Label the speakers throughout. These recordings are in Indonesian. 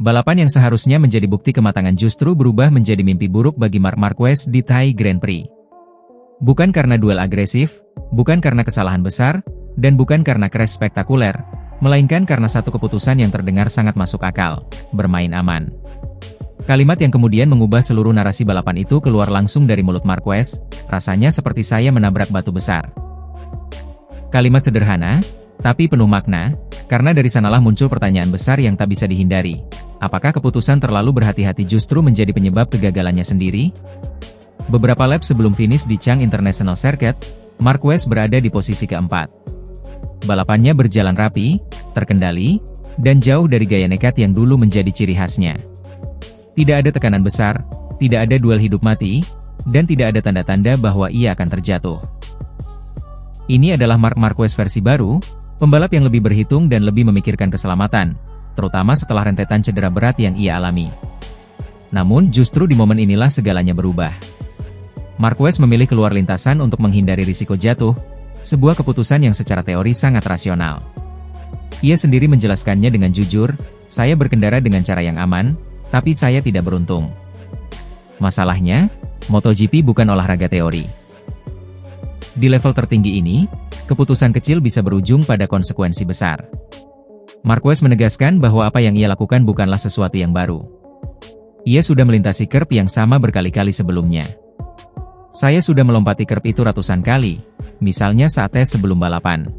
Speaker 1: Balapan yang seharusnya menjadi bukti kematangan justru berubah menjadi mimpi buruk bagi Marc Marquez di Thai Grand Prix. Bukan karena duel agresif, bukan karena kesalahan besar, dan bukan karena crash spektakuler, melainkan karena satu keputusan yang terdengar sangat masuk akal, bermain aman. Kalimat yang kemudian mengubah seluruh narasi balapan itu keluar langsung dari mulut Marquez, rasanya seperti saya menabrak batu besar. Kalimat sederhana, tapi penuh makna, karena dari sanalah muncul pertanyaan besar yang tak bisa dihindari. Apakah keputusan terlalu berhati-hati justru menjadi penyebab kegagalannya sendiri? Beberapa lap sebelum finish di Chang International Circuit, Marquez berada di posisi keempat. Balapannya berjalan rapi, terkendali, dan jauh dari gaya nekat yang dulu menjadi ciri khasnya. Tidak ada tekanan besar, tidak ada duel hidup mati, dan tidak ada tanda-tanda bahwa ia akan terjatuh. Ini adalah Marc Marquez versi baru, pembalap yang lebih berhitung dan lebih memikirkan keselamatan, terutama setelah rentetan cedera berat yang ia alami. Namun justru di momen inilah segalanya berubah. Marquez memilih keluar lintasan untuk menghindari risiko jatuh, sebuah keputusan yang secara teori sangat rasional. Ia sendiri menjelaskannya dengan jujur, saya berkendara dengan cara yang aman, tapi saya tidak beruntung. Masalahnya, MotoGP bukan olahraga teori. Di level tertinggi ini, keputusan kecil bisa berujung pada konsekuensi besar. Marquez menegaskan bahwa apa yang ia lakukan bukanlah sesuatu yang baru. Ia sudah melintasi curb yang sama berkali-kali sebelumnya. Saya sudah melompati curb itu ratusan kali, misalnya saat tes sebelum balapan.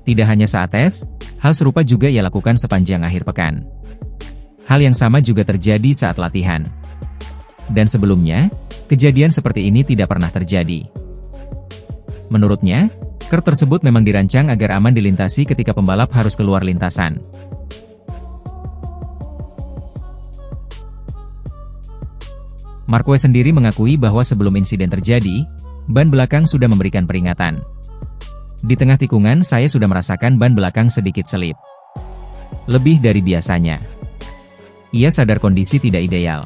Speaker 1: Tidak hanya saat tes, hal serupa juga ia lakukan sepanjang akhir pekan. Hal yang sama juga terjadi saat latihan. Dan sebelumnya, kejadian seperti ini tidak pernah terjadi. Menurutnya, curb tersebut memang dirancang agar aman dilintasi ketika pembalap harus keluar lintasan. Marquez sendiri mengakui bahwa sebelum insiden terjadi, ban belakang sudah memberikan peringatan. Di tengah tikungan saya sudah merasakan ban belakang sedikit selip. Lebih dari biasanya. Ia sadar kondisi tidak ideal.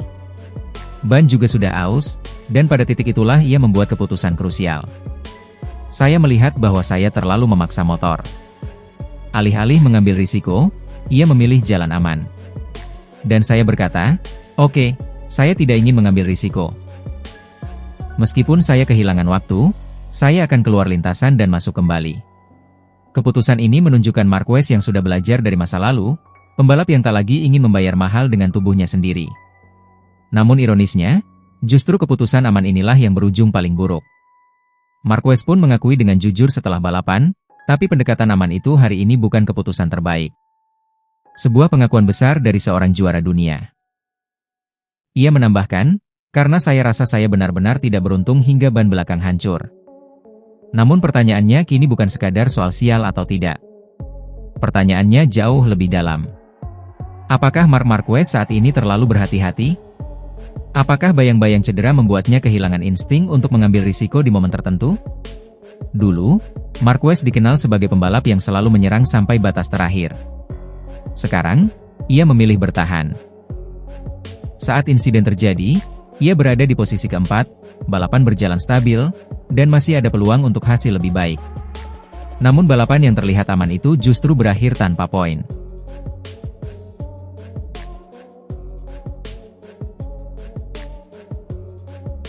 Speaker 1: Ban juga sudah aus, dan pada titik itulah ia membuat keputusan krusial. Saya melihat bahwa saya terlalu memaksa motor. Alih-alih mengambil risiko, ia memilih jalan aman. Dan saya berkata, oke, saya tidak ingin mengambil risiko. Meskipun saya kehilangan waktu, saya akan keluar lintasan dan masuk kembali. Keputusan ini menunjukkan Marquez yang sudah belajar dari masa lalu, pembalap yang tak lagi ingin membayar mahal dengan tubuhnya sendiri. Namun ironisnya, justru keputusan aman inilah yang berujung paling buruk. Marquez pun mengakui dengan jujur setelah balapan, tapi pendekatan aman itu hari ini bukan keputusan terbaik. Sebuah pengakuan besar dari seorang juara dunia. Ia menambahkan, karena saya rasa saya benar-benar tidak beruntung hingga ban belakang hancur. Namun pertanyaannya kini bukan sekadar soal sial atau tidak. Pertanyaannya jauh lebih dalam. Apakah Marc Marquez saat ini terlalu berhati-hati? Apakah bayang-bayang cedera membuatnya kehilangan insting untuk mengambil risiko di momen tertentu? Dulu, Marquez dikenal sebagai pembalap yang selalu menyerang sampai batas terakhir. Sekarang, ia memilih bertahan. Saat insiden terjadi, ia berada di posisi keempat, balapan berjalan stabil, dan masih ada peluang untuk hasil lebih baik. Namun balapan yang terlihat aman itu justru berakhir tanpa poin.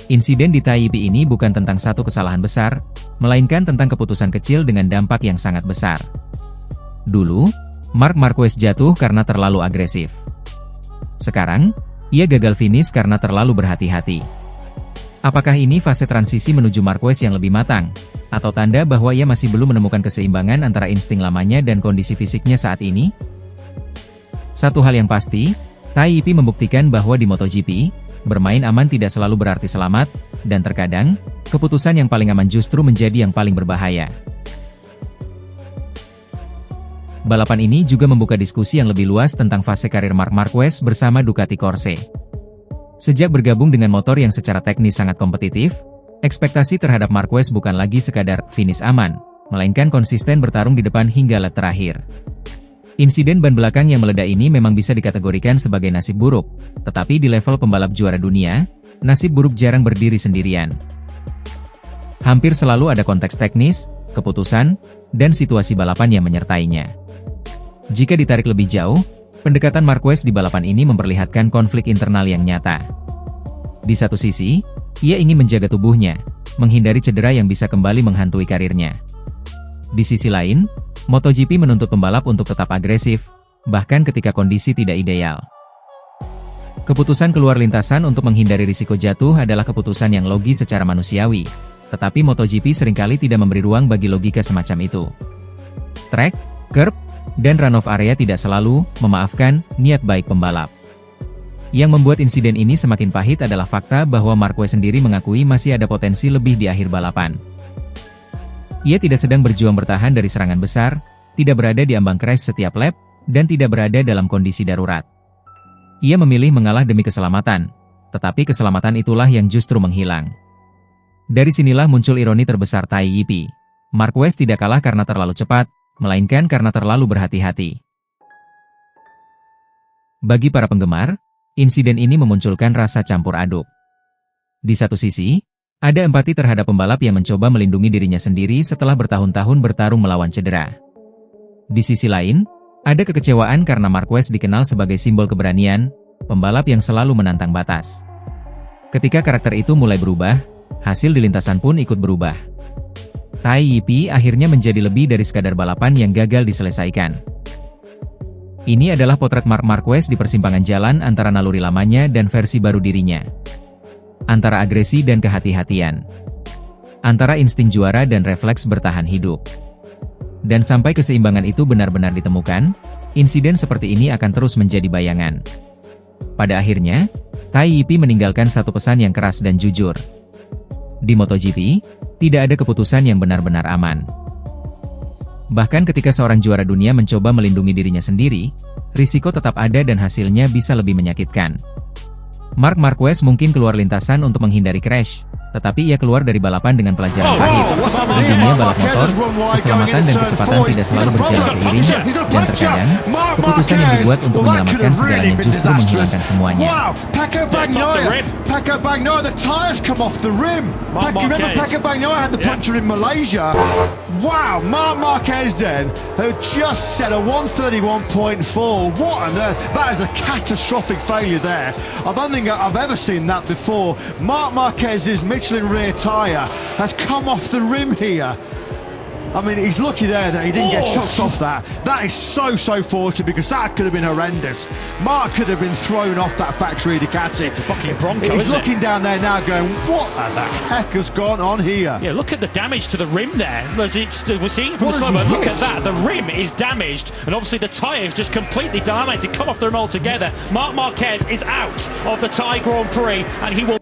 Speaker 1: Insiden di Taipei ini bukan tentang satu kesalahan besar, melainkan tentang keputusan kecil dengan dampak yang sangat besar. Dulu, Marc Marquez jatuh karena terlalu agresif. Sekarang, ia gagal finish karena terlalu berhati-hati. Apakah ini fase transisi menuju Marquez yang lebih matang, atau tanda bahwa ia masih belum menemukan keseimbangan antara insting lamanya dan kondisi fisiknya saat ini? Satu hal yang pasti, Taipei membuktikan bahwa di MotoGP, bermain aman tidak selalu berarti selamat, dan terkadang, keputusan yang paling aman justru menjadi yang paling berbahaya. Balapan ini juga membuka diskusi yang lebih luas tentang fase karir Marc Marquez bersama Ducati Corse. Sejak bergabung dengan motor yang secara teknis sangat kompetitif, ekspektasi terhadap Marquez bukan lagi sekadar finish aman, melainkan konsisten bertarung di depan hingga lap terakhir. Insiden ban belakang yang meledak ini memang bisa dikategorikan sebagai nasib buruk, tetapi di level pembalap juara dunia, nasib buruk jarang berdiri sendirian. Hampir selalu ada konteks teknis, keputusan, dan situasi balapan yang menyertainya. Jika ditarik lebih jauh, pendekatan Marquez di balapan ini memperlihatkan konflik internal yang nyata. Di satu sisi, ia ingin menjaga tubuhnya, menghindari cedera yang bisa kembali menghantui karirnya. Di sisi lain, MotoGP menuntut pembalap untuk tetap agresif, bahkan ketika kondisi tidak ideal. Keputusan keluar lintasan untuk menghindari risiko jatuh adalah keputusan yang logis secara manusiawi, tetapi MotoGP seringkali tidak memberi ruang bagi logika semacam itu. Track, curb, dan runoff area tidak selalu memaafkan niat baik pembalap. Yang membuat insiden ini semakin pahit adalah fakta bahwa Marquez sendiri mengakui masih ada potensi lebih di akhir balapan. Ia tidak sedang berjuang bertahan dari serangan besar, tidak berada di ambang crash setiap lap, dan tidak berada dalam kondisi darurat. Ia memilih mengalah demi keselamatan, tetapi keselamatan itulah yang justru menghilang. Dari sinilah muncul ironi terbesar Tai Yipi. Marquez tidak kalah karena terlalu cepat, melainkan karena terlalu berhati-hati. Bagi para penggemar, insiden ini memunculkan rasa campur aduk. Di satu sisi, ada empati terhadap pembalap yang mencoba melindungi dirinya sendiri setelah bertahun-tahun bertarung melawan cedera. Di sisi lain, ada kekecewaan karena Marquez dikenal sebagai simbol keberanian, pembalap yang selalu menantang batas. Ketika karakter itu mulai berubah, hasil di lintasan pun ikut berubah. Tai Yipi akhirnya menjadi lebih dari sekadar balapan yang gagal diselesaikan. Ini adalah potret Marc Marquez di persimpangan jalan antara naluri lamanya dan versi baru dirinya. Antara agresi dan kehati-hatian. Antara insting juara dan refleks bertahan hidup. Dan sampai keseimbangan itu benar-benar ditemukan, insiden seperti ini akan terus menjadi bayangan. Pada akhirnya, Tai Yipi meninggalkan satu pesan yang keras dan jujur. Di MotoGP, tidak ada keputusan yang benar-benar aman. Bahkan ketika seorang juara dunia mencoba melindungi dirinya sendiri, risiko tetap ada dan hasilnya bisa lebih menyakitkan. Marc Marquez mungkin keluar lintasan untuk menghindari crash, tetapi ia keluar dari balapan dengan pelajaran pahit. Di dunia balap motor, keselamatan dan kecepatan tidak selalu berjalan seiring, dan terkadang, keputusan yang dibuat untuk menyelamatkan segalanya justru menghilangkan semuanya.
Speaker 2: Pecco Bagnaia, the tyres come off the rim. Remember Pecco Bagnaia had the puncture in Malaysia. Wow, Marc Marquez then, who just set a 131.4. What on earth? That is a catastrophic failure there. I don't think I've ever seen that before. Marc Marquez's Michelin rear tyre has come off the rim here. I mean, he's lucky there that he didn't get chucked off that. That is so fortunate because that could have been horrendous. Marc could have been thrown off that factory Ducati.
Speaker 3: It's a fucking Bronco,
Speaker 2: He's
Speaker 3: isn't
Speaker 2: looking down there now going, what the heck has gone on here?
Speaker 3: Yeah, look at the damage to the rim there. We're seeing it from the slow, but look at that. The rim is damaged, and obviously the tyre is just completely damaged. It come off the rim altogether. Marc Marquez is out of the Thai Grand Prix, and he will...